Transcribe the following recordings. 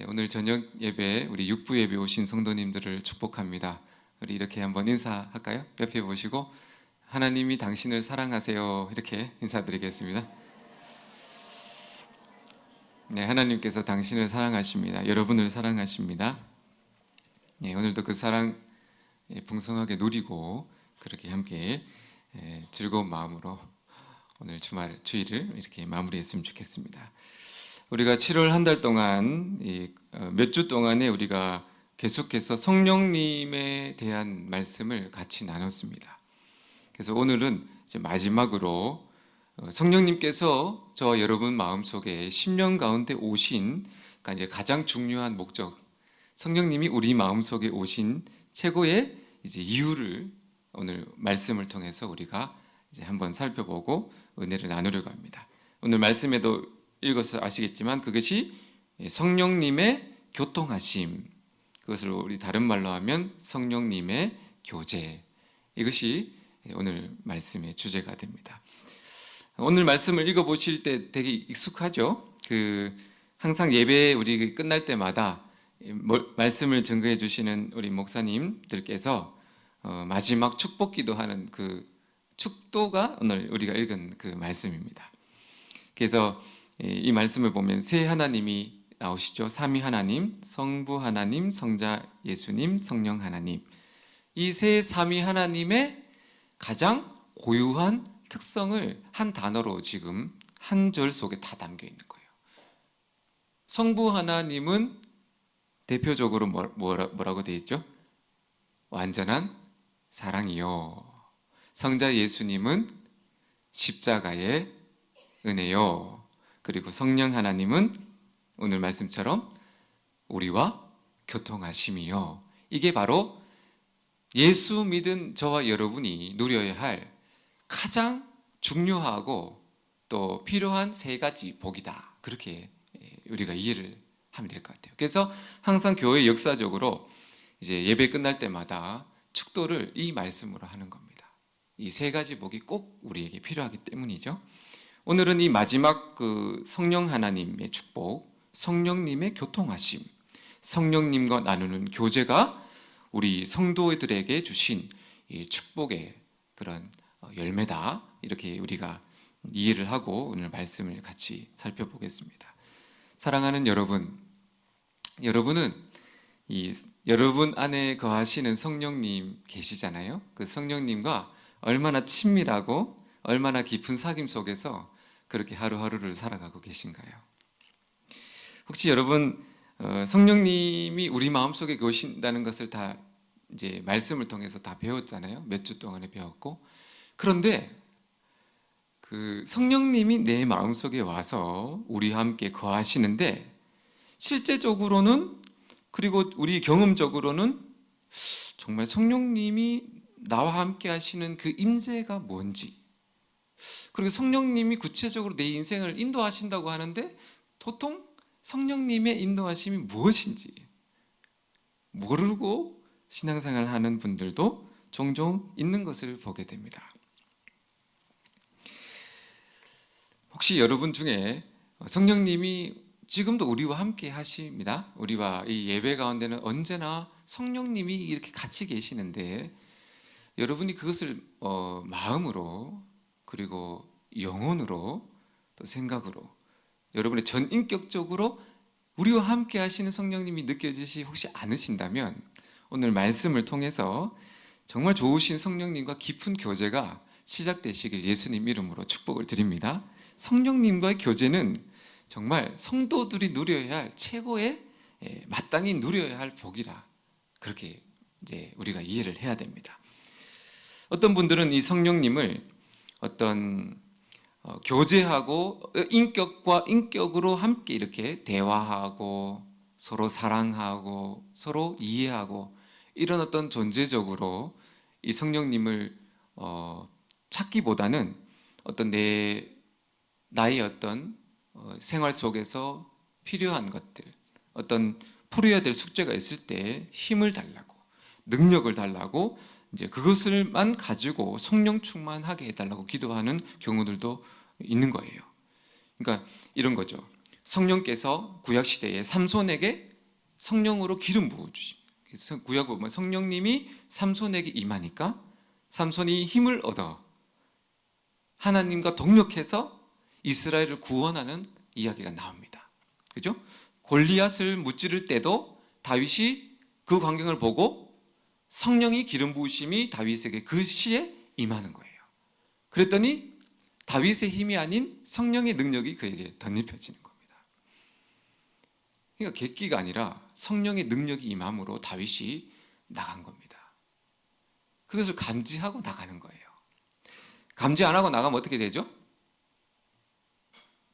오늘 저녁 예배 우리 육부 예배 오신 성도님들을 축복합니다. 우리 이렇게 한번 인사할까요? 옆에 보시고 하나님이 당신을 사랑하세요 이렇게 인사드리겠습니다. 네, 하나님께서 당신을 사랑하십니다. 여러분을 사랑하십니다. 네, 오늘도 그 사랑 풍성하게 누리고 그렇게 함께 즐거운 마음으로 오늘 주일을 이렇게 마무리했으면 좋겠습니다. 우리가 7월 한 달 동안 몇 주 동안에 우리가 계속해서 성령님에 대한 말씀을 같이 나눴습니다. 그래서 오늘은 이제 마지막으로 성령님께서 저와 여러분 마음속에 10년 가운데 오신, 그러니까 이제 가장 중요한 목적, 성령님이 우리 마음속에 오신 최고의 이제 이유를 오늘 말씀을 통해서 우리가 이제 한번 살펴보고 은혜를 나누려고 합니다. 오늘 말씀에도 읽어서 아시겠지만 그것이 성령님의 교통하심, 그것을 우리 다른 말로 하면 성령님의 교제, 이것이 오늘 말씀의 주제가 됩니다. 오늘 말씀을 읽어보실 때 되게 익숙하죠? 항상 예배 우리 끝날 때마다 말씀을 증거해 주시는 우리 목사님들께서 마지막 축복 기도하는 그 축도가 오늘 우리가 읽은 그 말씀입니다. 그래서 이 말씀을 보면 세 하나님이 나오시죠. 삼위 하나님, 성부 하나님, 성자 예수님, 성령 하나님. 이 세 삼위 하나님의 가장 고유한 특성을 한 단어로 지금 한 절 속에 다 담겨 있는 거예요. 성부 하나님은 대표적으로 뭐라고 되어 있죠? 완전한 사랑이요. 성자 예수님은 십자가의 은혜요. 그리고 성령 하나님은 오늘 말씀처럼 우리와 교통하심이요. 이게 바로 예수 믿은 저와 여러분이 누려야 할 가장 중요하고 또 필요한 세 가지 복이다. 그렇게 우리가 이해를 하면 될 것 같아요. 그래서 항상 교회 역사적으로 이제 예배 끝날 때마다 축도를 이 말씀으로 하는 겁니다. 이 세 가지 복이 꼭 우리에게 필요하기 때문이죠. 오늘은 이 마지막 그 성령 하나님의 축복, 성령님의 교통하심, 성령님과 나누는 교제가 우리 성도들에게 주신 이 축복의 그런 열매다. 이렇게 우리가 이해를 하고 오늘 말씀을 같이 살펴보겠습니다. 사랑하는 여러분, 여러분은 여러분 안에 거하시는 성령님 계시잖아요. 그 성령님과 얼마나 친밀하고 얼마나 깊은 사귐 속에서 그렇게 하루하루를 살아가고 계신가요? 혹시 여러분 성령님이 우리 마음속에 계신다는 것을 다 이제 말씀을 통해서 다 배웠잖아요. 몇 주 동안에 배웠고, 그런데 그 성령님이 내 마음속에 와서 우리와 함께 거하시는데 실제적으로는, 그리고 우리 경험적으로는 정말 성령님이 나와 함께 하시는 그 임재가 뭔지, 그리고 성령님이 구체적으로 내 인생을 인도하신다고 하는데 도통 성령님의 인도하심이 무엇인지 모르고 신앙생활을 하는 분들도 종종 있는 것을 보게 됩니다. 혹시 여러분 중에 성령님이 지금도 우리와 함께 하십니다. 우리와 이 예배 가운데는 언제나 성령님이 이렇게 같이 계시는데 여러분이 그것을 마음으로, 그리고 영혼으로, 또 생각으로, 여러분의 전인격적으로 우리와 함께 하시는 성령님이 느껴지시 혹시 않으신다면 오늘 말씀을 통해서 정말 좋으신 성령님과 깊은 교제가 시작되시길 예수님 이름으로 축복을 드립니다. 성령님과의 교제는 정말 성도들이 누려야 할 최고의, 마땅히 누려야 할 복이라, 그렇게 이제 우리가 이해를 해야 됩니다. 어떤 분들은 이 성령님을 어떤 교제하고 인격과 인격으로 함께 이렇게 대화하고 서로 사랑하고 서로 이해하고 이런 어떤 존재적으로 이 성령님을 찾기보다는 어떤 나의 어떤 생활 속에서 필요한 것들, 어떤 풀어야 될 숙제가 있을 때 힘을 달라고, 능력을 달라고 이제 그것을만 가지고 성령 충만하게 해달라고 기도하는 경우들도 있는 거예요. 그러니까 이런 거죠. 성령께서 구약 시대에 삼손에게 성령으로 기름 부어 주십니다. 구약 보면 성령님이 삼손에게 임하니까 삼손이 힘을 얻어 하나님과 동력해서 이스라엘을 구원하는 이야기가 나옵니다. 그죠? 골리앗을 무찌를 때도 다윗이 그 광경을 보고 성령이 기름 부으심이 다윗에게 그 시에 임하는 거예요. 그랬더니 다윗의 힘이 아닌 성령의 능력이 그에게 덧입혀지는 겁니다. 그러니까 객기가 아니라 성령의 능력이 임함으로 다윗이 나간 겁니다. 그것을 감지하고 나가는 거예요. 감지 안 하고 나가면 어떻게 되죠?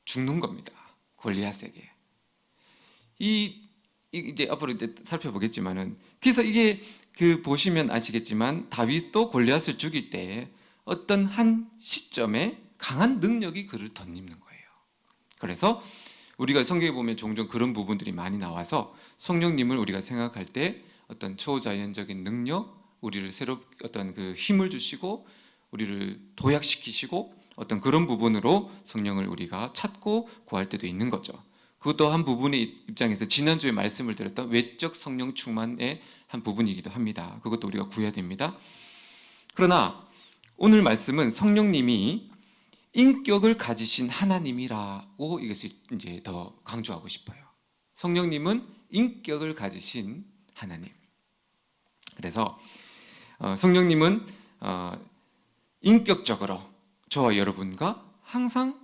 죽는 겁니다. 골리앗에게. 이제 앞으로 이제 살펴보겠지만은, 그래서 이게 보시면 아시겠지만 다윗도 골리앗을 죽일 때 어떤 한 시점에 강한 능력이 그를 덧입는 거예요. 그래서 우리가 성경에 보면 종종 그런 부분들이 많이 나와서 성령님을 우리가 생각할 때 어떤 초자연적인 능력, 우리를 어떤 그 힘을 주시고 우리를 도약시키시고 어떤 그런 부분으로 성령을 우리가 찾고 구할 때도 있는 거죠. 그것도 한 부분의 입장에서 지난주에 말씀을 드렸던 외적 성령 충만의 한 부분이기도 합니다. 그것도 우리가 구해야 됩니다. 그러나 오늘 말씀은 성령님이 인격을 가지신 하나님이라고 이것을 이제 더 강조하고 싶어요. 성령님은 인격을 가지신 하나님. 그래서 성령님은 인격적으로 저와 여러분과 항상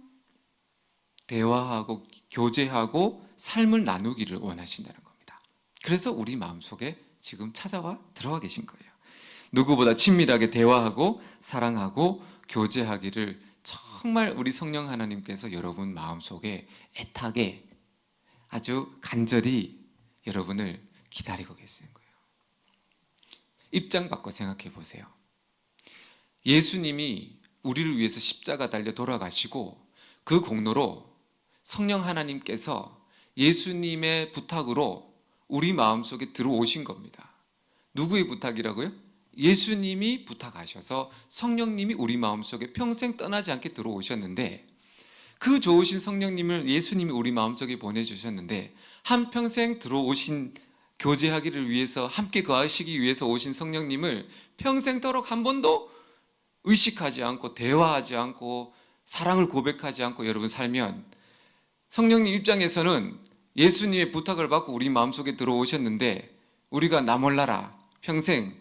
대화하고 교제하고 삶을 나누기를 원하신다는 겁니다. 그래서 우리 마음속에 지금 찾아와 들어와 계신 거예요. 누구보다 친밀하게 대화하고 사랑하고 교제하기를 정말 우리 성령 하나님께서 여러분 마음속에 애타게 아주 간절히 여러분을 기다리고 계시는 거예요. 입장 바꿔 생각해 보세요. 예수님이 우리를 위해서 십자가 달려 돌아가시고 그 공로로 성령 하나님께서 예수님의 부탁으로 우리 마음속에 들어오신 겁니다. 누구의 부탁이라고요? 예수님이 부탁하셔서 성령님이 우리 마음속에 평생 떠나지 않게 들어오셨는데, 그 좋으신 성령님을 예수님이 우리 마음속에 보내주셨는데 한평생 들어오신 교제하기를 위해서 함께 거하시기 위해서 오신 성령님을 평생도록 한 번도 의식하지 않고 대화하지 않고 사랑을 고백하지 않고 여러분 살면 성령님 입장에서는 예수님의 부탁을 받고 우리 마음속에 들어오셨는데 우리가 나 몰라라 평생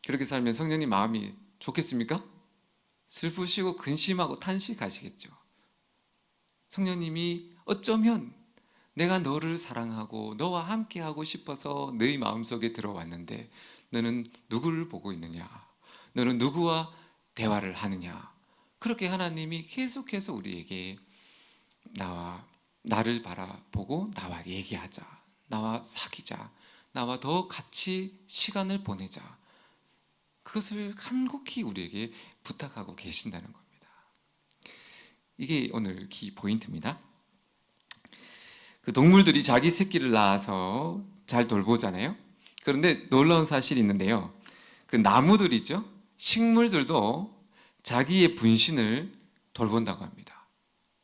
그렇게 살면 성령님 마음이 좋겠습니까? 슬프시고 근심하고 탄식하시겠죠. 성령님이 어쩌면 내가 너를 사랑하고 너와 함께하고 싶어서 너희 마음속에 들어왔는데 너는 누구를 보고 있느냐? 너는 누구와 대화를 하느냐? 그렇게 하나님이 계속해서 우리에게 나를 바라보고 나와 얘기하자, 나와 사귀자, 나와 더 같이 시간을 보내자, 그것을 간곡히 우리에게 부탁하고 계신다는 겁니다. 이게 오늘 키 포인트입니다. 그 동물들이 자기 새끼를 낳아서 잘 돌보잖아요. 그런데 놀라운 사실이 있는데요. 그 나무들이죠, 식물들도 자기의 분신을 돌본다고 합니다.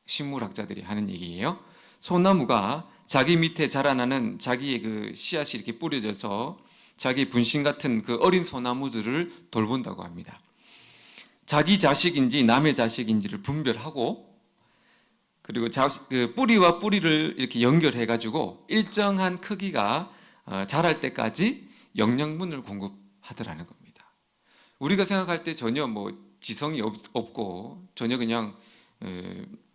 식물학자들이 하는 얘기예요. 소나무가 자기 밑에 자라나는 자기의 그 씨앗이 이렇게 뿌려져서 자기 분신 같은 그 어린 소나무들을 돌본다고 합니다. 자기 자식인지 남의 자식인지를 분별하고, 그리고 그 뿌리와 뿌리를 이렇게 연결해 가지고 일정한 크기가 자랄 때까지 영양분을 공급하더라는 겁니다. 우리가 생각할 때 전혀 뭐 지성이 없고 전혀 그냥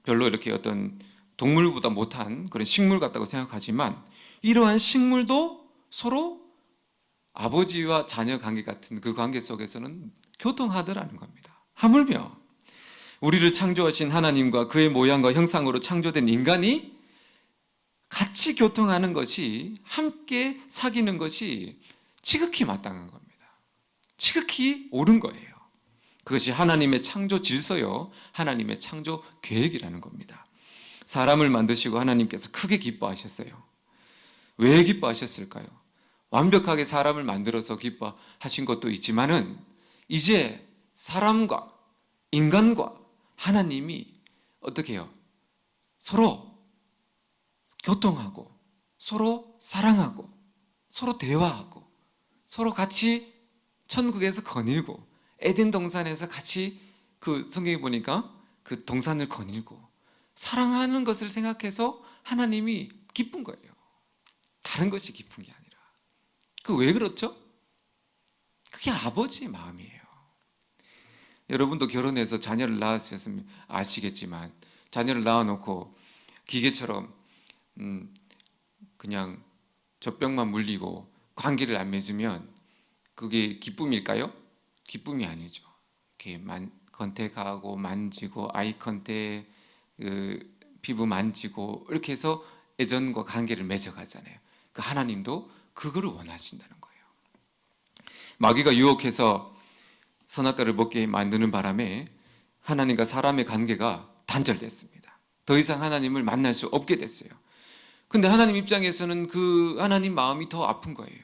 별로 이렇게 어떤 동물보다 못한 그런 식물 같다고 생각하지만, 이러한 식물도 서로 아버지와 자녀 관계 같은 그 관계 속에서는 교통하더라는 겁니다. 하물며 우리를 창조하신 하나님과 그의 모양과 형상으로 창조된 인간이 같이 교통하는 것이, 함께 사귀는 것이 지극히 마땅한 겁니다. 지극히 옳은 거예요. 그것이 하나님의 창조 질서요, 하나님의 창조 계획이라는 겁니다. 사람을 만드시고 하나님께서 크게 기뻐하셨어요. 왜 기뻐하셨을까요? 완벽하게 사람을 만들어서 기뻐하신 것도 있지만은 이제 사람과 인간과 하나님이 어떻게 해요? 서로 교통하고 서로 사랑하고 서로 대화하고 서로 같이 천국에서 거닐고 에덴 동산에서 같이 그 성경에 보니까 그 동산을 거닐고 사랑하는 것을 생각해서 하나님이 기쁜 거예요. 다른 것이 기쁜 게 아니라. 그 왜 그렇죠? 그게 아버지의 마음이에요. 여러분도 결혼해서 자녀를 낳으셨으면 아시겠지만 자녀를 낳아놓고 기계처럼 그냥 젖병만 물리고 관계를 안 맺으면 그게 기쁨일까요? 기쁨이 아니죠. 이렇게 컨택하고 만지고 아이 컨택, 피부 만지고 이렇게 해서 애정과 관계를 맺어가잖아요. 그 하나님도 그거를 원하신다는 거예요. 마귀가 유혹해서 선악과를 먹게 만드는 바람에 하나님과 사람의 관계가 단절됐습니다. 더 이상 하나님을 만날 수 없게 됐어요. 근데 하나님 입장에서는 그 하나님 마음이 더 아픈 거예요.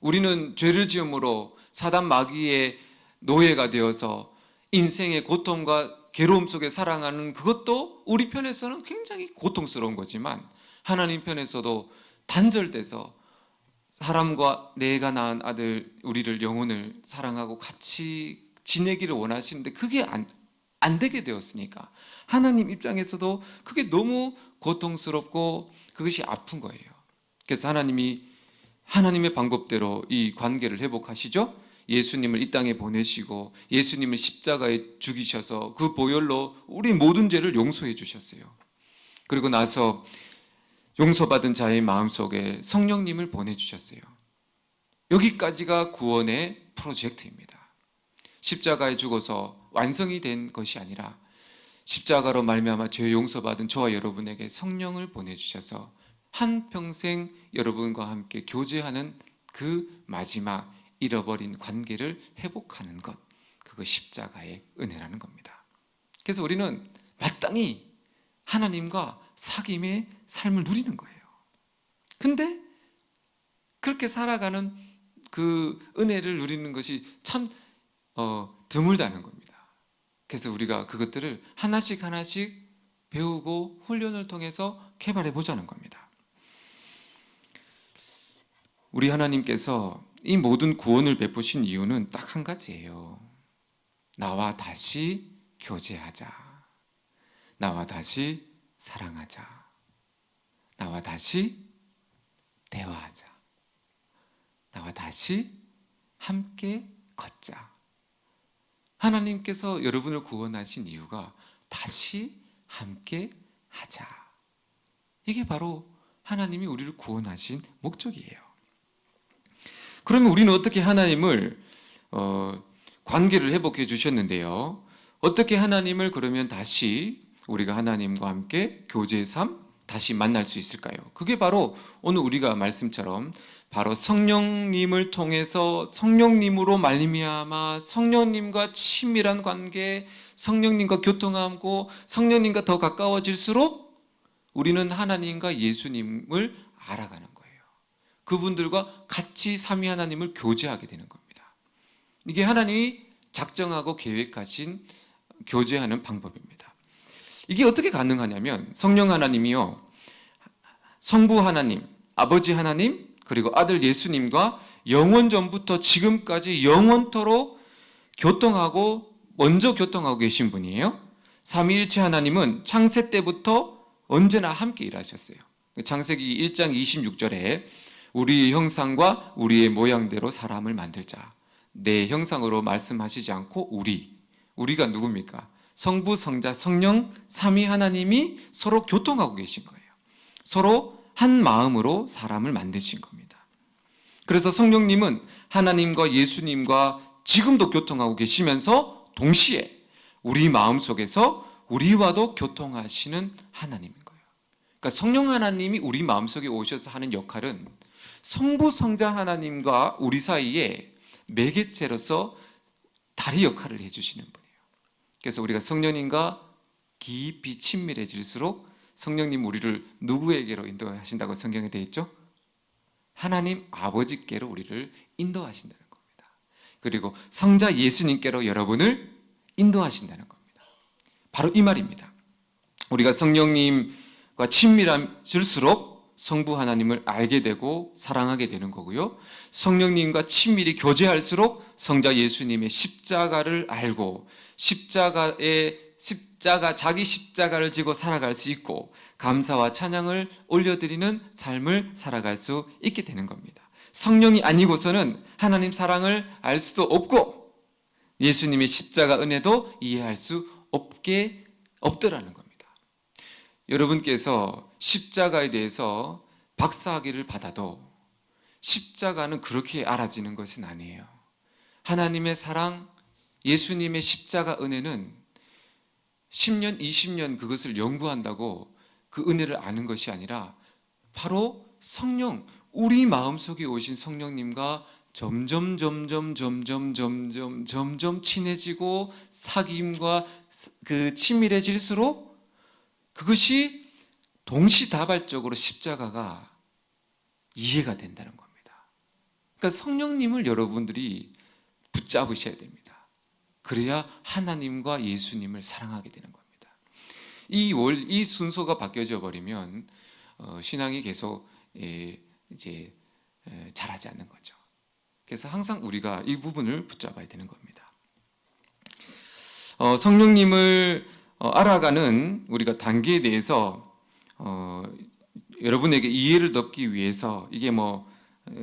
우리는 죄를 지음으로 사단 마귀의 노예가 되어서 인생의 고통과 괴로움 속에 살아가는 그것도 우리 편에서는 굉장히 고통스러운 거지만 하나님 편에서도 단절돼서 사람과 내가 낳은 아들 우리를 영혼을 사랑하고 같이 지내기를 원하시는데 그게 안 되게 되었으니까 하나님 입장에서도 그게 너무 고통스럽고 그것이 아픈 거예요. 그래서 하나님이 하나님의 방법대로 이 관계를 회복하시죠. 예수님을 이 땅에 보내시고 예수님을 십자가에 죽이셔서 그 보혈로 우리 모든 죄를 용서해 주셨어요. 그리고 나서 용서받은 자의 마음속에 성령님을 보내주셨어요. 여기까지가 구원의 프로젝트입니다. 십자가에 죽어서 완성이 된 것이 아니라 십자가로 말미암아 죄 용서받은 저와 여러분에게 성령을 보내주셔서 한평생 여러분과 함께 교제하는 그 마지막 잃어버린 관계를 회복하는 것, 그거 십자가의 은혜라는 겁니다. 그래서 우리는 마땅히 하나님과 사귐의 삶을 누리는 거예요. 근데 그렇게 살아가는 그 은혜를 누리는 것이 참 드물다는 겁니다. 그래서 우리가 그것들을 하나씩 하나씩 배우고 훈련을 통해서 개발해 보자는 겁니다. 우리 하나님께서 이 모든 구원을 베푸신 이유는 딱 한 가지예요. 나와 다시 교제하자. 나와 다시 사랑하자. 나와 다시 대화하자. 나와 다시 함께 걷자. 하나님께서 여러분을 구원하신 이유가 다시 함께 하자. 이게 바로 하나님이 우리를 구원하신 목적이에요. 그러면 우리는 어떻게 하나님을 관계를 회복해 주셨는데요. 어떻게 하나님을 그러면 다시 우리가 하나님과 함께 교제의 삶 다시 만날 수 있을까요? 그게 바로 오늘 우리가 말씀처럼 바로 성령님을 통해서 성령님으로 말미암아 성령님과 친밀한 관계, 성령님과 교통하고 성령님과 더 가까워질수록 우리는 하나님과 예수님을 알아가는 거예요. 그분들과 같이 삼위 하나님을 교제하게 되는 겁니다. 이게 하나님이 작정하고 계획하신 교제하는 방법입니다. 이게 어떻게 가능하냐면 성령 하나님이요, 성부 하나님, 아버지 하나님, 그리고 아들 예수님과 영원 전부터 지금까지 영원토록 먼저 교통하고 계신 분이에요. 삼위일체 하나님은 창세 때부터 언제나 함께 일하셨어요. 창세기 1장 26절에 우리의 형상과 우리의 모양대로 사람을 만들자. 내 형상으로 말씀하시지 않고 우리가 누굽니까? 성부, 성자, 성령, 삼위 하나님이 서로 교통하고 계신 거예요. 서로 한 마음으로 사람을 만드신 겁니다. 그래서 성령님은 하나님과 예수님과 지금도 교통하고 계시면서 동시에 우리 마음속에서 우리와도 교통하시는 하나님인 거예요. 그러니까 성령 하나님이 우리 마음속에 오셔서 하는 역할은 성부, 성자 하나님과 우리 사이에 매개체로서 다리 역할을 해주시는 분이에요. 그래서 우리가 성령님과 깊이 친밀해질수록 성령님 우리를 누구에게로 인도하신다고 성경에 되어 있죠? 하나님 아버지께로 우리를 인도하신다는 겁니다. 그리고 성자 예수님께로 여러분을 인도하신다는 겁니다. 바로 이 말입니다. 우리가 성령님과 친밀해질수록 성부 하나님을 알게 되고 사랑하게 되는 거고요. 성령님과 친밀히 교제할수록 성자 예수님의 십자가를 알고 자기 십자가를 지고 살아갈 수 있고 감사와 찬양을 올려드리는 삶을 살아갈 수 있게 되는 겁니다. 성령이 아니고서는 하나님 사랑을 알 수도 없고 예수님의 십자가 은혜도 이해할 수 없더라는 겁니다. 여러분께서 십자가에 대해서 박사학위를 받아도 십자가는 그렇게 알아지는 것은 아니에요. 하나님의 사랑, 예수님의 십자가 은혜는 10년, 20년 그것을 연구한다고 그 은혜를 아는 것이 아니라 바로 성령, 우리 마음속에 오신 성령님과 점점 친해지고 사귐과 그 친밀해질수록 그것이 동시다발적으로 십자가가 이해가 된다는 겁니다. 그러니까 성령님을 여러분들이 붙잡으셔야 됩니다. 그래야 하나님과 예수님을 사랑하게 되는 겁니다. 이 순서가 바뀌어져 버리면 신앙이 계속 이제 자라지 않는 거죠. 그래서 항상 우리가 이 부분을 붙잡아야 되는 겁니다. 성령님을 알아가는 우리가 단계에 대해서 여러분에게 이해를 돕기 위해서 이게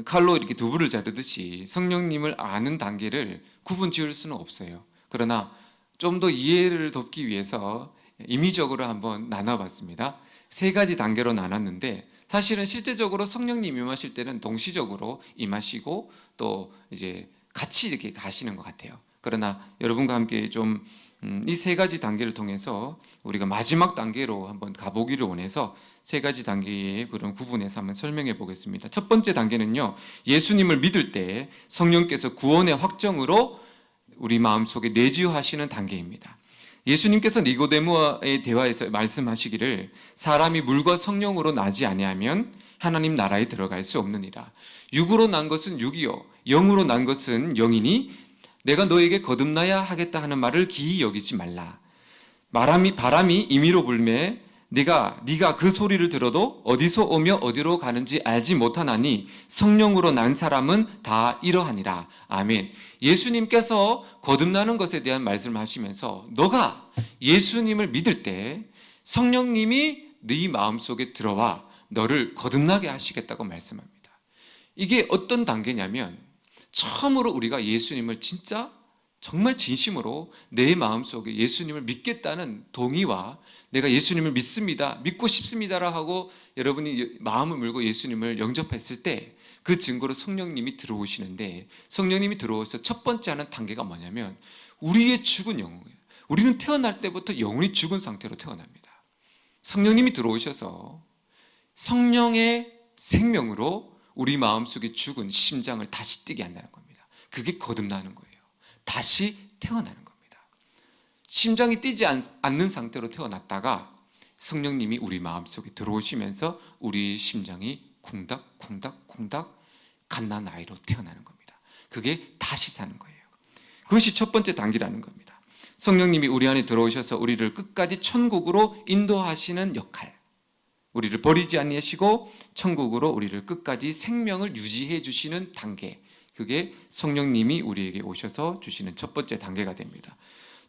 칼로 이렇게 두부를 자르듯이 성령님을 아는 단계를 구분 지을 수는 없어요. 그러나 좀 더 이해를 돕기 위해서 임의적으로 한번 나눠봤습니다. 3가지 단계로 나눴는데 사실은 실제적으로 성령님 임하실 때는 동시적으로 임하시고 또 이제 같이 이렇게 가시는 것 같아요. 그러나 여러분과 함께 좀 이 3가지 단계를 통해서 우리가 마지막 단계로 한번 가보기를 원해서 3가지 단계의 그런 구분해서 한번 설명해 보겠습니다. 첫 번째 단계는요, 예수님을 믿을 때 성령께서 구원의 확정으로 우리 마음속에 내주하시는 단계입니다. 예수님께서 니고데모와의 대화에서 말씀하시기를 사람이 물과 성령으로 나지 아니하면 하나님 나라에 들어갈 수 없느니라. 육으로 난 것은 육이요 영으로 난 것은 영이니 내가 너에게 거듭나야 하겠다 하는 말을 기이 여기지 말라. 바람이 임의로 불매 네가 그 소리를 들어도 어디서 오며 어디로 가는지 알지 못하나니 성령으로 난 사람은 다 이러하니라. 아멘. 예수님께서 거듭나는 것에 대한 말씀을 하시면서 너가 예수님을 믿을 때 성령님이 네 마음속에 들어와 너를 거듭나게 하시겠다고 말씀합니다. 이게 어떤 단계냐면 처음으로 우리가 예수님을 진짜 정말 진심으로 내 마음속에 예수님을 믿겠다는 동의와 내가 예수님을 믿습니다, 믿고 싶습니다라 하고 여러분이 마음을 물고 예수님을 영접했을 때 그 증거로 성령님이 들어오시는데 성령님이 들어와서 첫 번째 하는 단계가 뭐냐면 우리의 죽은 영혼이에요. 우리는 태어날 때부터 영혼이 죽은 상태로 태어납니다. 성령님이 들어오셔서 성령의 생명으로 우리 마음속에 죽은 심장을 다시 뛰게 한다는 겁니다. 그게 거듭나는 거예요. 다시 태어나는 겁니다. 심장이 뛰지 않는 상태로 태어났다가 성령님이 우리 마음속에 들어오시면서 우리 심장이 쿵닥쿵닥쿵닥 갓난아이로 태어나는 겁니다. 그게 다시 사는 거예요. 그것이 첫 번째 단계라는 겁니다. 성령님이 우리 안에 들어오셔서 우리를 끝까지 천국으로 인도하시는 역할, 우리를 버리지 아니하시고 천국으로 우리를 끝까지 생명을 유지해 주시는 단계, 그게 성령님이 우리에게 오셔서 주시는 첫 번째 단계가 됩니다.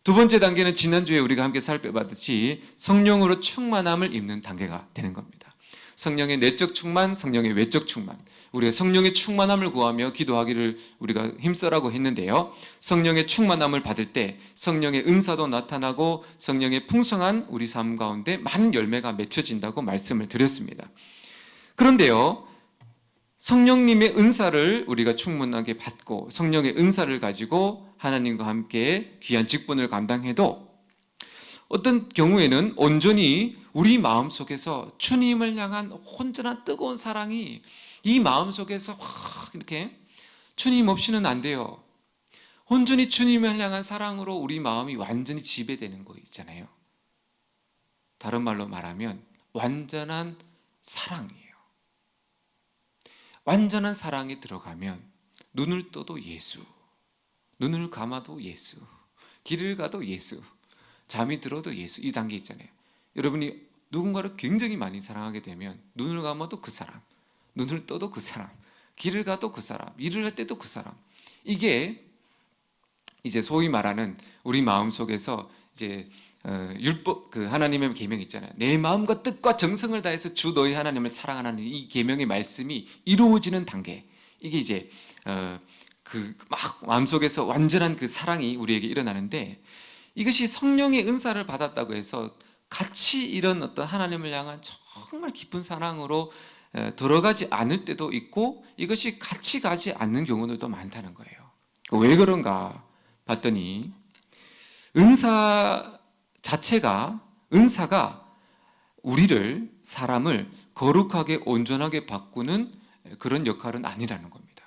두 번째 단계는 지난주에 우리가 함께 살펴봤듯이 성령으로 충만함을 입는 단계가 되는 겁니다. 성령의 내적 충만, 성령의 외적 충만. 우리가 성령의 충만함을 구하며 기도하기를 우리가 힘써라고 했는데요. 성령의 충만함을 받을 때 성령의 은사도 나타나고 성령의 풍성한 우리 삶 가운데 많은 열매가 맺혀진다고 말씀을 드렸습니다. 그런데요, 성령님의 은사를 우리가 충분하게 받고 성령의 은사를 가지고 하나님과 함께 귀한 직분을 감당해도 어떤 경우에는 온전히 우리 마음속에서 주님을 향한 온전한 뜨거운 사랑이 이 마음속에서 확 이렇게 주님 없이는 안 돼요. 온전히 주님을 향한 사랑으로 우리 마음이 완전히 지배되는 거 있잖아요. 다른 말로 말하면 완전한 사랑이에요. 완전한 사랑에 들어가면 눈을 떠도 예수, 눈을 감아도 예수, 길을 가도 예수, 잠이 들어도 예수, 이 단계 있잖아요. 여러분이 누군가를 굉장히 많이 사랑하게 되면 눈을 감아도 그 사람, 눈을 떠도 그 사람, 길을 가도 그 사람, 일을 할 때도 그 사람. 이게 이제 소위 말하는 우리 마음 속에서 이제 율법, 그 하나님의 계명 있잖아요. 내 마음과 뜻과 정성을 다해서 주 너희 하나님을 사랑하는 이 계명의 말씀이 이루어지는 단계. 이게 이제 그 막 마음속에서 완전한 그 사랑이 우리에게 일어나는데, 이것이 성령의 은사를 받았다고 해서 같이 이런 어떤 하나님을 향한 정말 깊은 사랑으로 들어가지 않을 때도 있고, 이것이 같이 가지 않는 경우들도 많다는 거예요. 왜 그런가 봤더니 은사가 우리를, 사람을 거룩하게 온전하게 바꾸는 그런 역할은 아니라는 겁니다.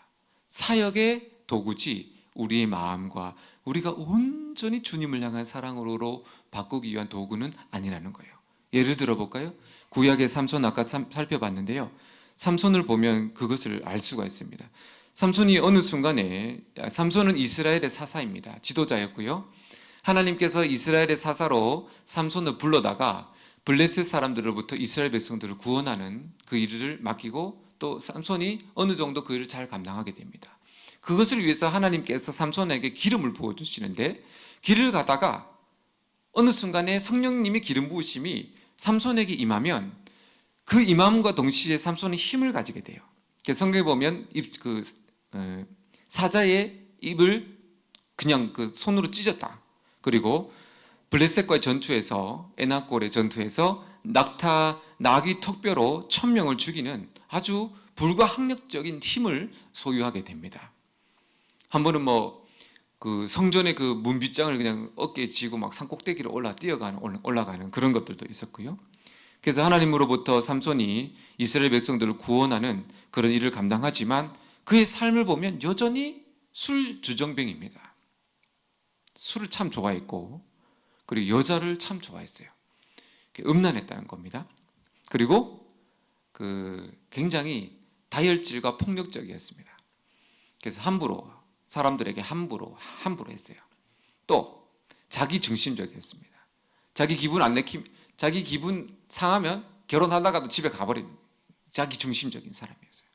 사역의 도구지 우리의 마음과 우리가 온전히 주님을 향한 사랑으로 바꾸기 위한 도구는 아니라는 거예요. 예를 들어 볼까요? 구약의 삼손 아까 살펴봤는데요. 삼손을 보면 그것을 알 수가 있습니다. 삼손이 어느 순간에, 삼손은 이스라엘의 사사입니다. 지도자였고요. 하나님께서 이스라엘의 사사로 삼손을 불러다가 블레셋 사람들로부터 이스라엘 백성들을 구원하는 그 일을 맡기고, 또 삼손이 어느 정도 그 일을 잘 감당하게 됩니다. 그것을 위해서 하나님께서 삼손에게 기름을 부어주시는데, 길을 가다가 어느 순간에 성령님의 기름 부으심이 삼손에게 임하면 그 임함과 동시에 삼손이 힘을 가지게 돼요. 성경에 보면 사자의 입을 그냥 그 손으로 찢었다. 그리고 블레셋과의 전투에서, 에낙골의 전투에서 낙이 턱뼈로 1000명을 죽이는 아주 불가항력적인 힘을 소유하게 됩니다. 한 번은 그 성전의 그 문빗장을 그냥 어깨에 쥐고 막 산꼭대기로 올라가는 그런 것들도 있었고요. 그래서 하나님으로부터 삼손이 이스라엘 백성들을 구원하는 그런 일을 감당하지만 그의 삶을 보면 여전히 술주정뱅입니다. 술을 참 좋아했고, 그리고 여자를 참 좋아했어요. 음란했다는 겁니다. 그리고 굉장히 다혈질과 폭력적이었습니다. 그래서 사람들에게 함부로 했어요. 또 자기 중심적이었습니다. 자기 기분 상하면 결혼하다가도 집에 가버리는 자기 중심적인 사람이었어요.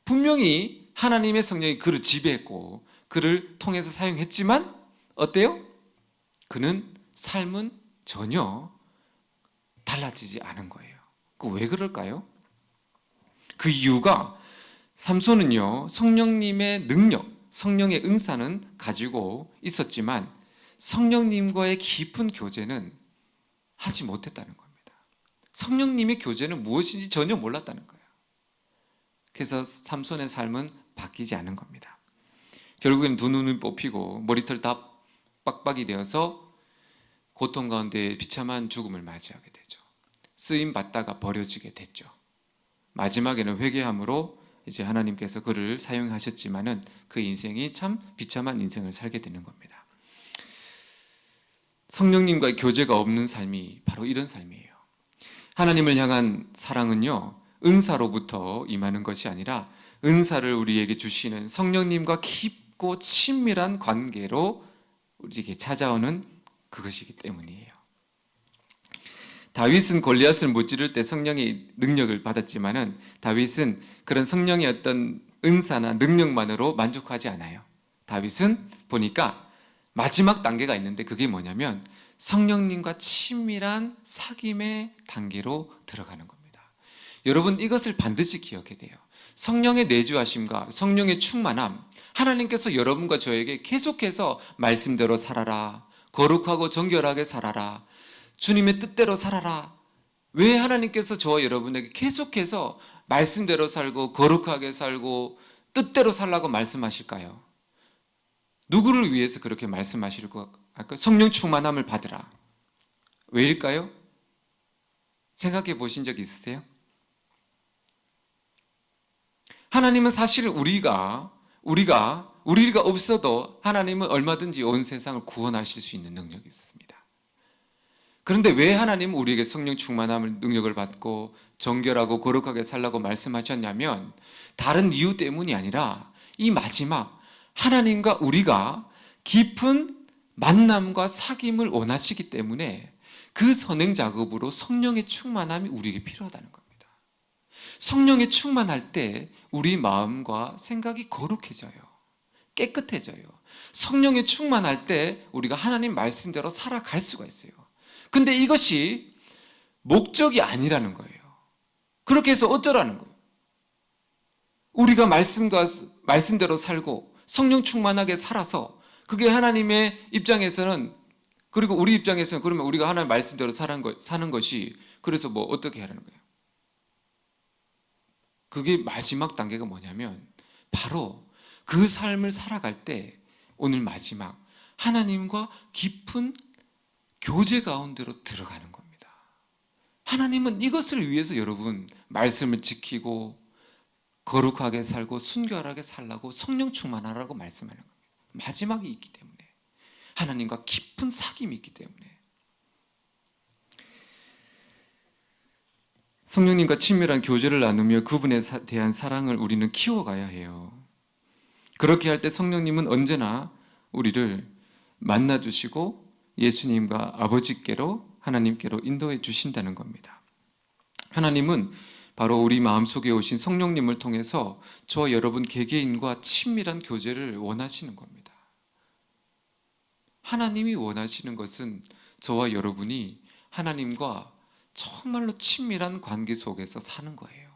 분명히 하나님의 성령이 그를 지배했고 그를 통해서 사용했지만 어때요? 그는 삶은 전혀 달라지지 않은 거예요. 왜 그럴까요? 그 이유가, 삼손은요, 성령님의 능력, 성령의 은사는 가지고 있었지만 성령님과의 깊은 교제는 하지 못했다는 겁니다. 성령님의 교제는 무엇인지 전혀 몰랐다는 거예요. 그래서 삼손의 삶은 바뀌지 않은 겁니다. 결국에는 두 눈을 뽑히고 머리털 다 빡빡이 되어서 고통 가운데 비참한 죽음을 맞이하게 되죠. 쓰임 받다가 버려지게 됐죠. 마지막에는 회개함으로 이제 하나님께서 그를 사용하셨지만은 그 인생이 참 비참한 인생을 살게 되는 겁니다. 성령님과의 교제가 없는 삶이 바로 이런 삶이에요. 하나님을 향한 사랑은요, 은사로부터 임하는 것이 아니라 은사를 우리에게 주시는 성령님과 깊고 친밀한 관계로 우리에게 찾아오는 그것이기 때문이에요. 다윗은 골리앗을 무찌를 때 성령의 능력을 받았지만은 다윗은 그런 성령의 어떤 은사나 능력만으로 만족하지 않아요. 다윗은 보니까 마지막 단계가 있는데 그게 뭐냐면 성령님과 친밀한 사귐의 단계로 들어가는 겁니다. 여러분, 이것을 반드시 기억해야 돼요. 성령의 내주하심과 성령의 충만함, 하나님께서 여러분과 저에게 계속해서 말씀대로 살아라, 거룩하고 정결하게 살아라, 주님의 뜻대로 살아라. 왜 하나님께서 저와 여러분에게 계속해서 말씀대로 살고 거룩하게 살고 뜻대로 살라고 말씀하실까요? 누구를 위해서 그렇게 말씀하실 것 같을까요? 성령 충만함을 받으라. 왜일까요? 생각해 보신 적 있으세요? 하나님은 사실 우리가 없어도 하나님은 얼마든지 온 세상을 구원하실 수 있는 능력이 있습니다. 그런데 왜 하나님은 우리에게 성령 충만함을 능력을 받고 정결하고 거룩하게 살라고 말씀하셨냐면 다른 이유 때문이 아니라 이 마지막 하나님과 우리가 깊은 만남과 사귐을 원하시기 때문에 그 선행 작업으로 성령의 충만함이 우리에게 필요하다는 겁니다. 성령의 충만할 때 우리 마음과 생각이 거룩해져요. 깨끗해져요. 성령의 충만할 때 우리가 하나님 말씀대로 살아갈 수가 있어요. 근데 이것이 목적이 아니라는 거예요. 그렇게 해서 어쩌라는 거예요? 우리가 말씀대로 살고 성령 충만하게 살아서 그게 하나님의 입장에서는, 그리고 우리 입장에서는, 그러면 우리가 하나님 말씀대로 사는 것이, 그래서 뭐 어떻게 하라는 거예요? 그게 마지막 단계가 뭐냐면 바로 그 삶을 살아갈 때 오늘 마지막 하나님과 깊은 교제 가운데로 들어가는 겁니다. 하나님은 이것을 위해서 여러분 말씀을 지키고 거룩하게 살고 순결하게 살라고 성령 충만하라고 말씀하는 겁니다. 마지막이 있기 때문에, 하나님과 깊은 사귐이 있기 때문에. 성령님과 친밀한 교제를 나누며 그분에 대한 사랑을 우리는 키워가야 해요. 그렇게 할 때 성령님은 언제나 우리를 만나주시고 예수님과 아버지께로, 하나님께로 인도해 주신다는 겁니다. 하나님은 바로 우리 마음속에 오신 성령님을 통해서 저와 여러분 개개인과 친밀한 교제를 원하시는 겁니다. 하나님이 원하시는 것은 저와 여러분이 하나님과 정말로 친밀한 관계 속에서 사는 거예요.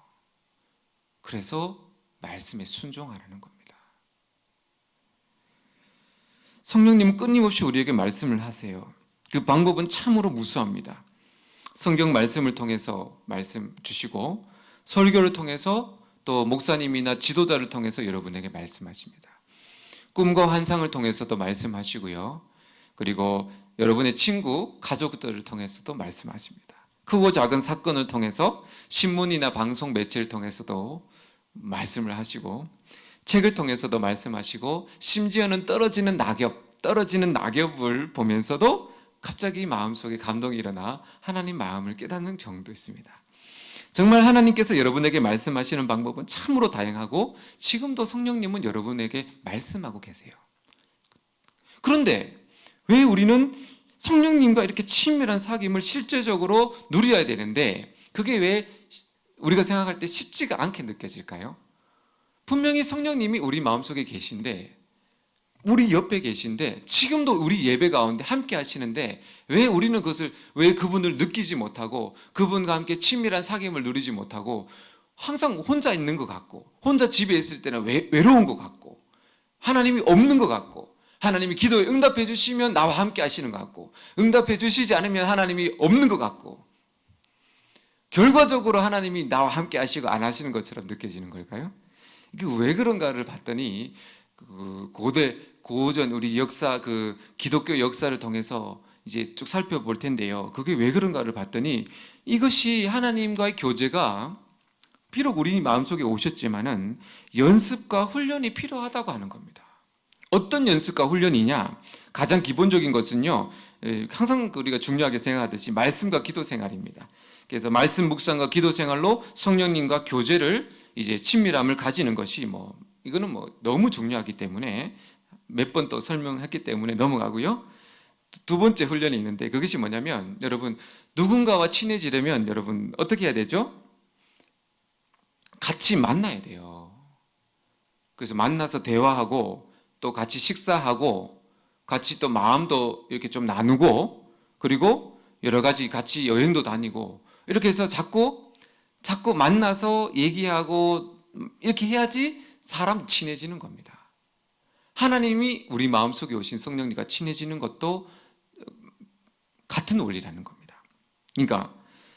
그래서 말씀에 순종하라는 겁니다. 성령님은 끊임없이 우리에게 말씀을 하세요. 그 방법은 참으로 무수합니다. 성경 말씀을 통해서 말씀 주시고, 설교를 통해서, 또 목사님이나 지도자를 통해서 여러분에게 말씀하십니다. 꿈과 환상을 통해서도 말씀하시고요. 그리고 여러분의 친구, 가족들을 통해서도 말씀하십니다. 크고 작은 사건을 통해서, 신문이나 방송 매체를 통해서도 말씀을 하시고, 책을 통해서도 말씀하시고, 심지어는 떨어지는 낙엽을 보면서도 갑자기 마음속에 감동이 일어나 하나님 마음을 깨닫는 경우도 있습니다. 정말 하나님께서 여러분에게 말씀하시는 방법은 참으로 다양하고 지금도 성령님은 여러분에게 말씀하고 계세요. 그런데 왜 우리는 성령님과 이렇게 친밀한 사귐을 실제적으로 누려야 되는데 그게 왜 우리가 생각할 때 쉽지가 않게 느껴질까요? 분명히 성령님이 우리 마음속에 계신데, 우리 옆에 계신데, 지금도 우리 예배 가운데 함께 하시는데 왜 우리는 왜 그분을 느끼지 못하고 그분과 함께 친밀한 사귐을 누리지 못하고 항상 혼자 있는 것 같고, 혼자 집에 있을 때는 외로운 것 같고, 하나님이 없는 것 같고, 하나님이 기도에 응답해 주시면 나와 함께 하시는 것 같고, 응답해 주시지 않으면 하나님이 없는 것 같고, 결과적으로 하나님이 나와 함께 하시고 안 하시는 것처럼 느껴지는 걸까요? 이게 왜 그런가를 봤더니 고전 우리 역사, 기독교 역사를 통해서 이제 쭉 살펴볼 텐데요. 그게 왜 그런가를 봤더니 이것이 하나님과의 교제가 비록 우리 마음속에 오셨지만은 연습과 훈련이 필요하다고 하는 겁니다. 어떤 연습과 훈련이냐? 가장 기본적인 것은요, 항상 우리가 중요하게 생각하듯이 말씀과 기도 생활입니다. 그래서 말씀 묵상과 기도 생활로 성령님과 교제를, 이제 친밀함을 가지는 것이 이거는 너무 중요하기 때문에 몇 번 또 설명했기 때문에 넘어가고요. 두 번째 훈련이 있는데 그것이 뭐냐면, 여러분 누군가와 친해지려면 여러분 어떻게 해야 되죠? 같이 만나야 돼요. 그래서 만나서 대화하고 또 같이 식사하고 같이 또 마음도 이렇게 좀 나누고, 그리고 여러 가지 같이 여행도 다니고, 이렇게 해서 자꾸 만나서 얘기하고 이렇게 해야지 사람 친해지는 겁니다. 하나님이 우리 마음속에 오신 성령님과 친해지는 것도 같은 원리라는 겁니다. 그러니까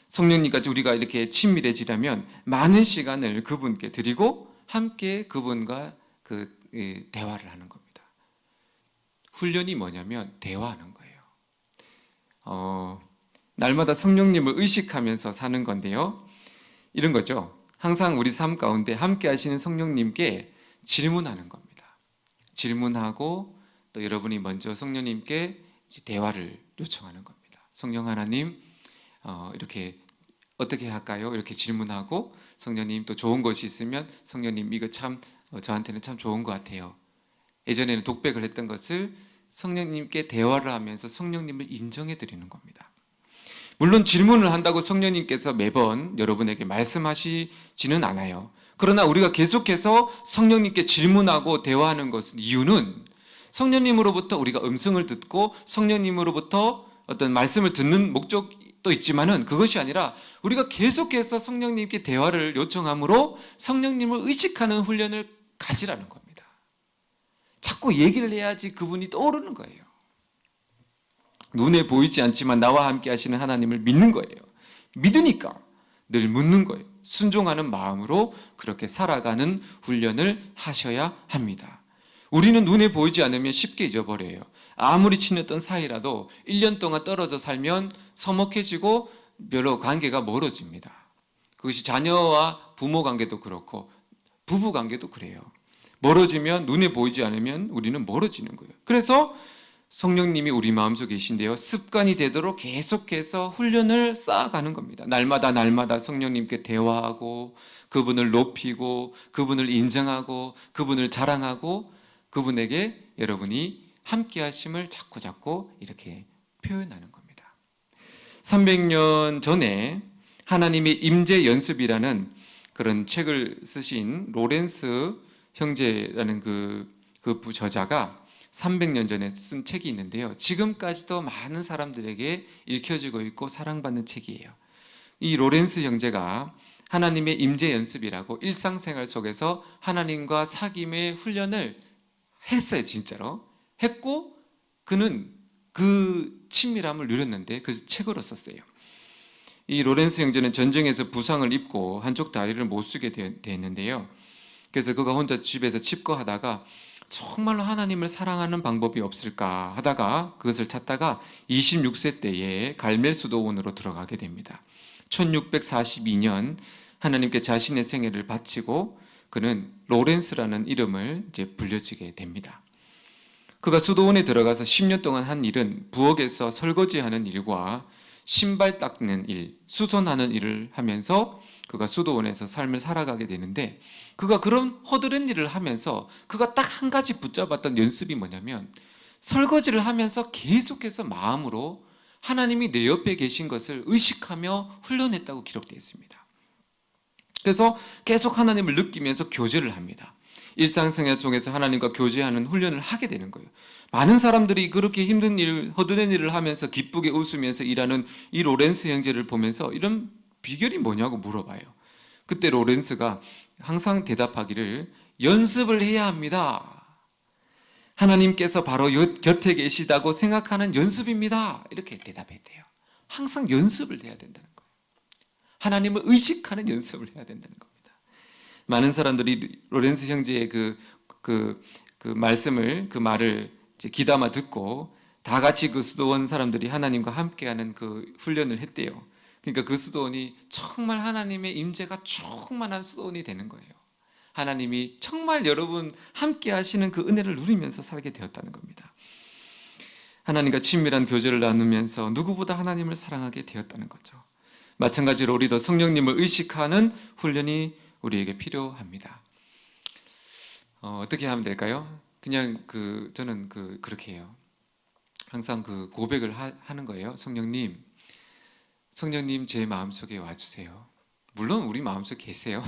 성령님과 우리가 이렇게 친밀해지려면 많은 시간을 그분께 드리고 함께 그분과 대화를 하는 겁니다. 훈련이 뭐냐면 대화하는 거예요. 날마다 성령님을 의식하면서 사는 건데요. 이런 거죠. 항상 우리 삶 가운데 함께 하시는 성령님께 질문하는 겁니다. 질문하고 또 여러분이 먼저 성령님께 대화를 요청하는 겁니다. 성령 하나님, 이렇게 어떻게 할까요? 이렇게 질문하고, 성령님 또 좋은 것이 있으면 성령님 이거 참 저한테는 참 좋은 것 같아요. 예전에는 독백을 했던 것을 성령님께 대화를 하면서 성령님을 인정해 드리는 겁니다. 물론 질문을 한다고 성령님께서 매번 여러분에게 말씀하시지는 않아요. 그러나 우리가 계속해서 성령님께 질문하고 대화하는 것은 이유는 성령님으로부터 우리가 음성을 듣고 성령님으로부터 어떤 말씀을 듣는 목적도 있지만은 그것이 아니라 우리가 계속해서 성령님께 대화를 요청함으로 성령님을 의식하는 훈련을 가지라는 겁니다. 자꾸 얘기를 해야지 그분이 떠오르는 거예요. 눈에 보이지 않지만 나와 함께 하시는 하나님을 믿는 거예요. 믿으니까 늘 묻는 거예요. 순종하는 마음으로 그렇게 살아가는 훈련을 하셔야 합니다. 우리는 눈에 보이지 않으면 쉽게 잊어버려요. 아무리 친했던 사이라도 1년 동안 떨어져 살면 서먹해지고 별로 관계가 멀어집니다. 그것이 자녀와 부모 관계도 그렇고 부부 관계도 그래요. 멀어지면 눈에 보이지 않으면 우리는 멀어지는 거예요. 그래서 성령님이 우리 마음속에 계신데요, 습관이 되도록 계속해서 훈련을 쌓아가는 겁니다. 날마다 성령님께 대화하고 그분을 높이고 그분을 인정하고 그분을 자랑하고 그분에게 여러분이 함께 하심을 자꾸 이렇게 표현하는 겁니다. 300년 전에 하나님의 임재 연습이라는 그런 책을 쓰신 로렌스 형제라는 그 저자가 300년 전에 쓴 책이 있는데요. 지금까지도 많은 사람들에게 읽혀지고 있고 사랑받는 책이에요. 이 로렌스 형제가 하나님의 임재 연습이라고 일상생활 속에서 하나님과 사귐의 훈련을 했어요. 진짜로 했고 그는 그 친밀함을 누렸는데 그 책으로 썼어요. 이 로렌스 형제는 전쟁에서 부상을 입고 한쪽 다리를 못 쓰게 됐는데요. 그래서 그가 혼자 집에서 칩거하다가 정말로 하나님을 사랑하는 방법이 없을까 하다가 그것을 찾다가 26세 때에 갈멜 수도원으로 들어가게 됩니다. 1642년 하나님께 자신의 생애를 바치고 그는 로렌스라는 이름을 이제 불려지게 됩니다. 그가 수도원에 들어가서 10년 동안 한 일은 부엌에서 설거지하는 일과 신발 닦는 일, 수선하는 일을 하면서 그가 수도원에서 삶을 살아가게 되는데 그가 그런 허드렛 일을 하면서 그가 딱 한 가지 붙잡았던 연습이 뭐냐면 설거지를 하면서 계속해서 마음으로 하나님이 내 옆에 계신 것을 의식하며 훈련했다고 기록되어 있습니다. 그래서 계속 하나님을 느끼면서 교제를 합니다. 일상생활 속에서 하나님과 교제하는 훈련을 하게 되는 거예요. 많은 사람들이 그렇게 힘든 일, 허드렛 일을 하면서 기쁘게 웃으면서 일하는 이 로렌스 형제를 보면서 이런 비결이 뭐냐고 물어봐요. 그때 로렌스가 항상 대답하기를 연습을 해야 합니다. 하나님께서 바로 곁에 계시다고 생각하는 연습입니다. 이렇게 대답했대요. 항상 연습을 해야 된다는 거예요. 하나님을 의식하는 연습을 해야 된다는 겁니다. 많은 사람들이 로렌스 형제의 그 말을 이제 귀담아 듣고 다 같이 그 수도원 사람들이 하나님과 함께하는 그 훈련을 했대요. 그러니까 그 수도원이 정말 하나님의 임재가 충만한 수도원이 되는 거예요. 하나님이 정말 여러분 함께 하시는 그 은혜를 누리면서 살게 되었다는 겁니다. 하나님과 친밀한 교제를 나누면서 누구보다 하나님을 사랑하게 되었다는 거죠. 마찬가지로 우리도 성령님을 의식하는 훈련이 우리에게 필요합니다. 어떻게 하면 될까요? 그냥 저는 그렇게 해요. 항상 그 고백을 하는 거예요. 성령님 제 마음속에 와주세요. 물론 우리 마음속에 계세요.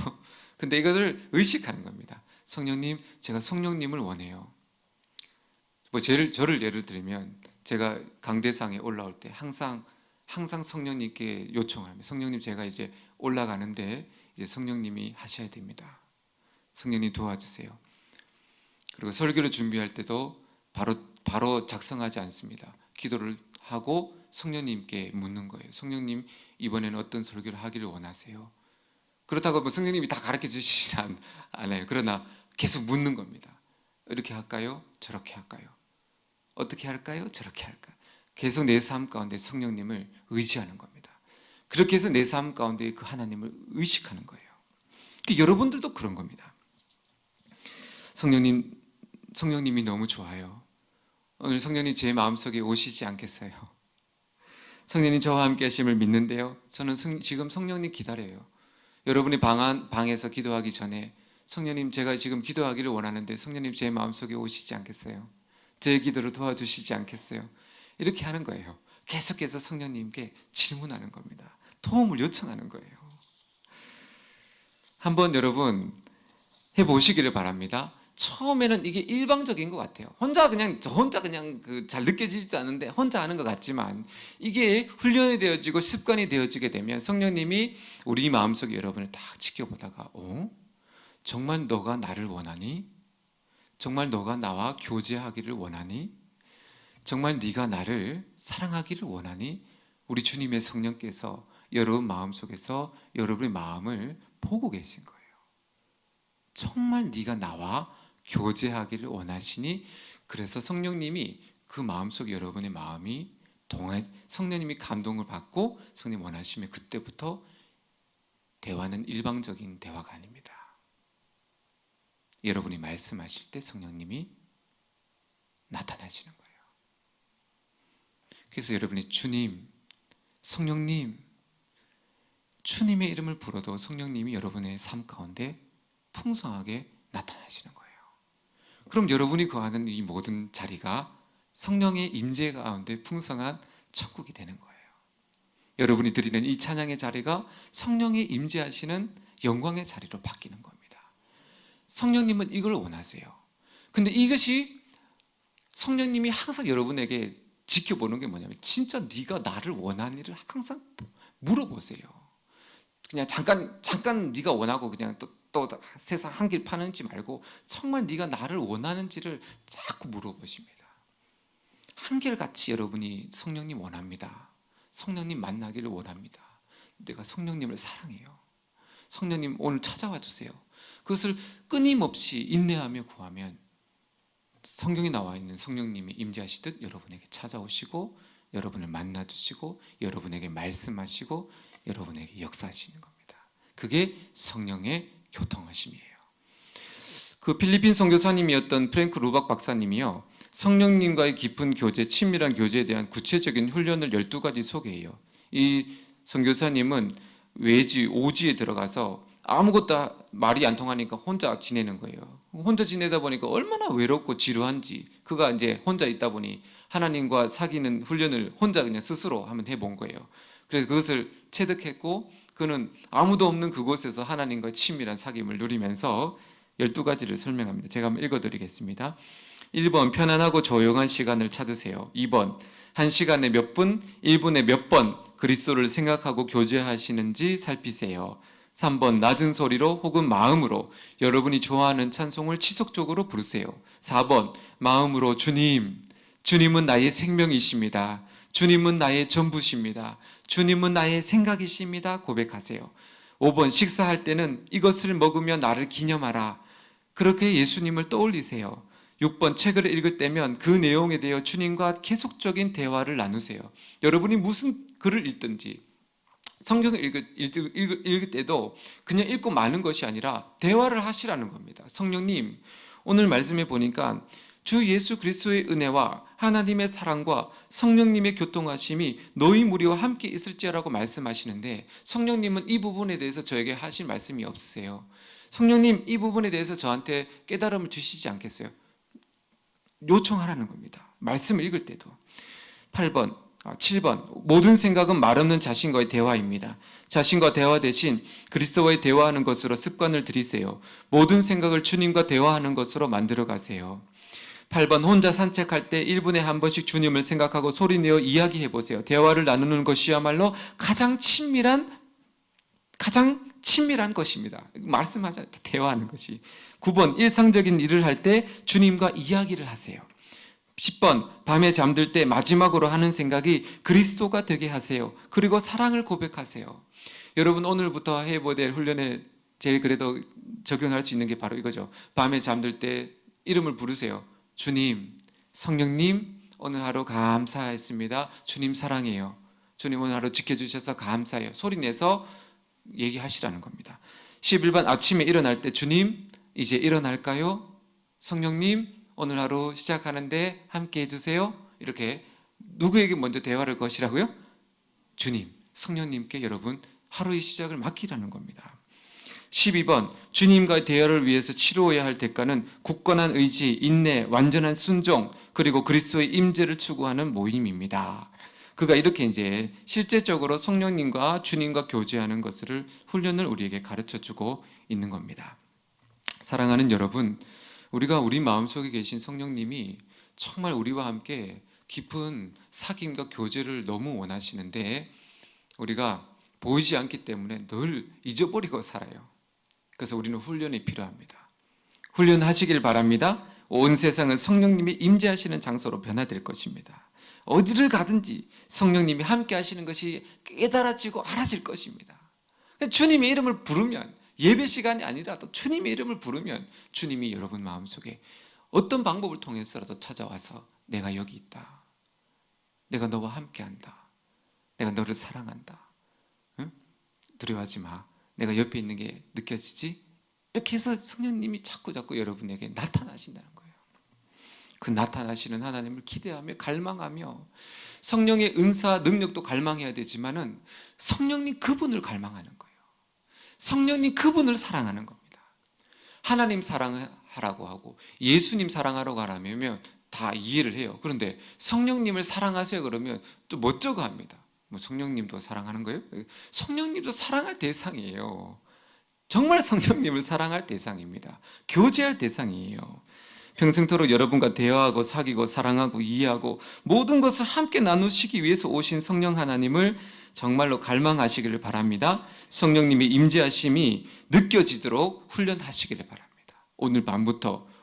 근데 이것을 의식하는 겁니다. 성령님, 제가 성령님을 원해요. 저를 예를 들면 제가 강대상에 올라올 때 항상 성령님께 요청을 합니다. 성령님, 제가 이제 올라가는데 이제 성령님이 하셔야 됩니다. 성령님 도와주세요. 그리고 설교를 준비할 때도 바로 작성하지 않습니다. 기도를 하고 성령님께 묻는 거예요. 성령님, 이번에는 어떤 설교를 하기를 원하세요? 그렇다고 뭐 성령님이 다 가르쳐 주시지 않아요. 그러나 계속 묻는 겁니다. 이렇게 할까요? 저렇게 할까요? 어떻게 할까요? 저렇게 할까요? 계속 내 삶 가운데 성령님을 의지하는 겁니다. 그렇게 해서 내 삶 가운데 그 하나님을 의식하는 거예요. 여러분들도 그런 겁니다. 성령님이 너무 좋아요. 오늘 성령님 제 마음속에 오시지 않겠어요? 성령님 저와 함께 하심을 믿는데요. 저는 지금 성령님 기다려요. 여러분이 방에서 기도하기 전에 성령님, 제가 지금 기도하기를 원하는데 성령님 제 마음속에 오시지 않겠어요? 제 기도를 도와주시지 않겠어요? 이렇게 하는 거예요. 계속해서 성령님께 질문하는 겁니다. 도움을 요청하는 거예요. 한번 여러분 해보시기를 바랍니다. 처음에는 이게 일방적인 것 같아요. 혼자 그냥 잘 느껴지지도 않는데 혼자 하는 것 같지만 이게 훈련이 되어지고 습관이 되어지게 되면 성령님이 우리 마음속에 여러분을 딱 지켜보다가 정말 너가 나를 원하니? 정말 너가 나와 교제하기를 원하니? 정말 네가 나를 사랑하기를 원하니? 우리 주님의 성령께서 여러분 마음속에서 여러분의 마음을 보고 계신 거예요. 정말 네가 나와 교제하기를 원하시니? 그래서 성령님이 그 마음속에 여러분의 마음이 성령님이 감동을 받고 성령님 원하시면 그때부터 대화는 일방적인 대화가 아닙니다. 여러분이 말씀하실 때 성령님이 나타나시는 거예요. 그래서 여러분이 주님, 성령님, 주님의 이름을 불러도 성령님이 여러분의 삶 가운데 풍성하게 나타나시는 거예요. 그럼 여러분이 거하는 이 모든 자리가 성령의 임재 가운데 풍성한 천국이 되는 거예요. 여러분이 드리는 이 찬양의 자리가 성령의 임재하시는 영광의 자리로 바뀌는 겁니다. 성령님은 이걸 원하세요. 근데 이것이 성령님이 항상 여러분에게 지켜보는 게 뭐냐면 진짜 네가 나를 원하니를 항상 물어보세요. 그냥 잠깐 네가 원하고 그냥 또 세상 한 길 파는지 말고 정말 네가 나를 원하는지를 자꾸 물어보십니다. 한결같이 여러분이 성령님 원합니다. 성령님 만나기를 원합니다. 내가 성령님을 사랑해요. 성령님 오늘 찾아와 주세요. 그것을 끊임없이 인내하며 구하면 성경에 나와 있는 성령님이 임재하시듯 여러분에게 찾아오시고 여러분을 만나주시고 여러분에게 말씀하시고 여러분에게 역사하시는 겁니다. 그게 성령의 교통하심이에요. 그 필리핀 선교사님이었던 프랭크 루박 박사님이요, 성령님과의 깊은 교제, 친밀한 교제에 대한 구체적인 훈련을 12가지 소개해요. 이 선교사님은 오지에 들어가서 아무것도 말이 안 통하니까 혼자 지내는 거예요. 혼자 지내다 보니까 얼마나 외롭고 지루한지, 그가 이제 혼자 있다 보니 하나님과 사귀는 훈련을 혼자 그냥 스스로 한번 해본 거예요. 그래서 그것을 체득했고 그는 아무도 없는 그곳에서 하나님과 친밀한 사귐을 누리면서 12가지를 설명합니다. 제가 한번 읽어드리겠습니다. 1번, 편안하고 조용한 시간을 찾으세요. 2번, 한 시간에 몇 분, 1분에 몇 번 그리스도를 생각하고 교제하시는지 살피세요. 3번, 낮은 소리로 혹은 마음으로 여러분이 좋아하는 찬송을 지속적으로 부르세요. 4번, 마음으로 주님은 나의 생명이십니다. 주님은 나의 전부십니다. 주님은 나의 생각이십니다. 고백하세요. 5번, 식사할 때는 이것을 먹으며 나를 기념하라. 그렇게 예수님을 떠올리세요. 6번, 책을 읽을 때면 그 내용에 대해 주님과 계속적인 대화를 나누세요. 여러분이 무슨 글을 읽든지 성경을 읽을 때도 그냥 읽고 마는 것이 아니라 대화를 하시라는 겁니다. 성령님, 오늘 말씀해 보니까 주 예수 그리스도의 은혜와 하나님의 사랑과 성령님의 교통하심이 너희 무리와 함께 있을지라고 말씀하시는데 성령님은 이 부분에 대해서 저에게 하실 말씀이 없으세요. 성령님, 이 부분에 대해서 저한테 깨달음을 주시지 않겠어요? 요청하라는 겁니다. 말씀을 읽을 때도. 7번, 모든 생각은 말없는 자신과의 대화입니다. 자신과 대화 대신 그리스도와의 대화하는 것으로 습관을 들이세요. 모든 생각을 주님과 대화하는 것으로 만들어 가세요. 8번, 혼자 산책할 때 1분에 한 번씩 주님을 생각하고 소리내어 이야기해 보세요. 대화를 나누는 것이야말로 가장 친밀한 것입니다. 말씀하자, 대화하는 것이. 9번, 일상적인 일을 할 때 주님과 이야기를 하세요. 10번, 밤에 잠들 때 마지막으로 하는 생각이 그리스도가 되게 하세요. 그리고 사랑을 고백하세요. 여러분, 오늘부터 해보야 될 훈련에 제일 그래도 적용할 수 있는 게 바로 이거죠. 밤에 잠들 때 이름을 부르세요. 주님, 성령님, 오늘 하루 감사했습니다. 주님 사랑해요. 주님 오늘 하루 지켜주셔서 감사해요. 소리내서 얘기하시라는 겁니다. 11번, 아침에 일어날 때 주님, 이제 일어날까요? 성령님, 오늘 하루 시작하는데 함께 해주세요. 이렇게 누구에게 먼저 대화를 거시라고요? 주님, 성령님께 여러분 하루의 시작을 맡기라는 겁니다. 12번, 주님과의 대화를 위해서 치루어야 할 대가는 굳건한 의지, 인내, 완전한 순종, 그리고 그리스도의 임재를 추구하는 모임입니다. 그가 이렇게 이제 실제적으로 성령님과 주님과 교제하는 것을 훈련을 우리에게 가르쳐 주고 있는 겁니다. 사랑하는 여러분, 우리가 우리 마음속에 계신 성령님이 정말 우리와 함께 깊은 사귐과 교제를 너무 원하시는데 우리가 보이지 않기 때문에 늘 잊어버리고 살아요. 그래서 우리는 훈련이 필요합니다. 훈련하시길 바랍니다. 온 세상은 성령님이 임재하시는 장소로 변화될 것입니다. 어디를 가든지 성령님이 함께 하시는 것이 깨달아지고 알아질 것입니다. 주님의 이름을 부르면, 예배 시간이 아니라도 주님의 이름을 부르면 주님이 여러분 마음속에 어떤 방법을 통해서라도 찾아와서 내가 여기 있다, 내가 너와 함께한다, 내가 너를 사랑한다, 응? 두려워하지 마, 내가 옆에 있는 게 느껴지지? 이렇게 해서 성령님이 자꾸 여러분에게 나타나신다는 거예요. 그 나타나시는 하나님을 기대하며 갈망하며, 성령의 은사 능력도 갈망해야 되지만은 성령님 그분을 갈망하는 거예요. 성령님 그분을 사랑하는 겁니다. 하나님 사랑하라고 하고 예수님 사랑하라고 하면 다 이해를 해요. 그런데 성령님을 사랑하세요 그러면 또 멋쩍어 합니다. 뭐 성령님도 사랑하는 거예요? 성령님도 사랑할 대상이에요. 정말 성령님을 사랑할 대상입니다. 교제할 대상이에요. 평생토록 여러분과 대화하고 사귀고 사랑하고 이해하고 모든 것을 함께 나누시기 위해서 오신 성령 하나님을 정말로 갈망하시기를 바랍니다. 성령님의 임재하심이 느껴지도록 훈련하시기를 바랍니다.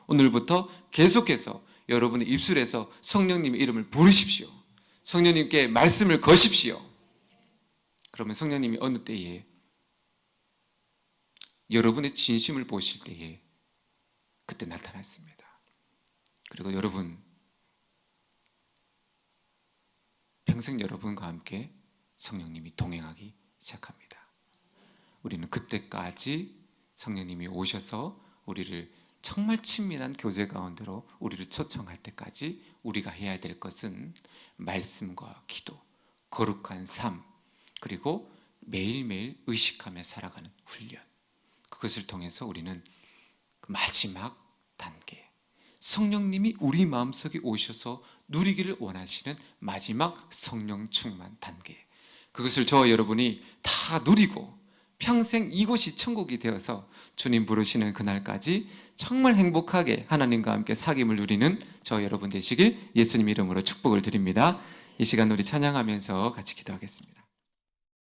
오늘부터 계속해서 여러분의 입술에서 성령님의 이름을 부르십시오. 성령님께 말씀을 거십시오. 그러면 성령님이 어느 때에 여러분의 진심을 보실 때에 그때 나타났습니다. 그리고 여러분, 평생 여러분과 함께 성령님이 동행하기 시작합니다. 우리는 그때까지 성령님이 오셔서 우리를 정말 친밀한 교제 가운데로 우리를 초청할 때까지 우리가 해야 될 것은 말씀과 기도, 거룩한 삶, 그리고 매일매일 의식하며 살아가는 훈련. 그것을 통해서 우리는 그 마지막 단계, 성령님이 우리 마음속에 오셔서 누리기를 원하시는 마지막 성령 충만 단계, 그것을 저와 여러분이 다 누리고 평생 이곳이 천국이 되어서 주님 부르시는 그날까지 정말 행복하게 하나님과 함께 사귐을 누리는 저와 여러분 되시길 예수님 이름으로 축복을 드립니다. 이 시간 우리 찬양하면서 같이 기도하겠습니다.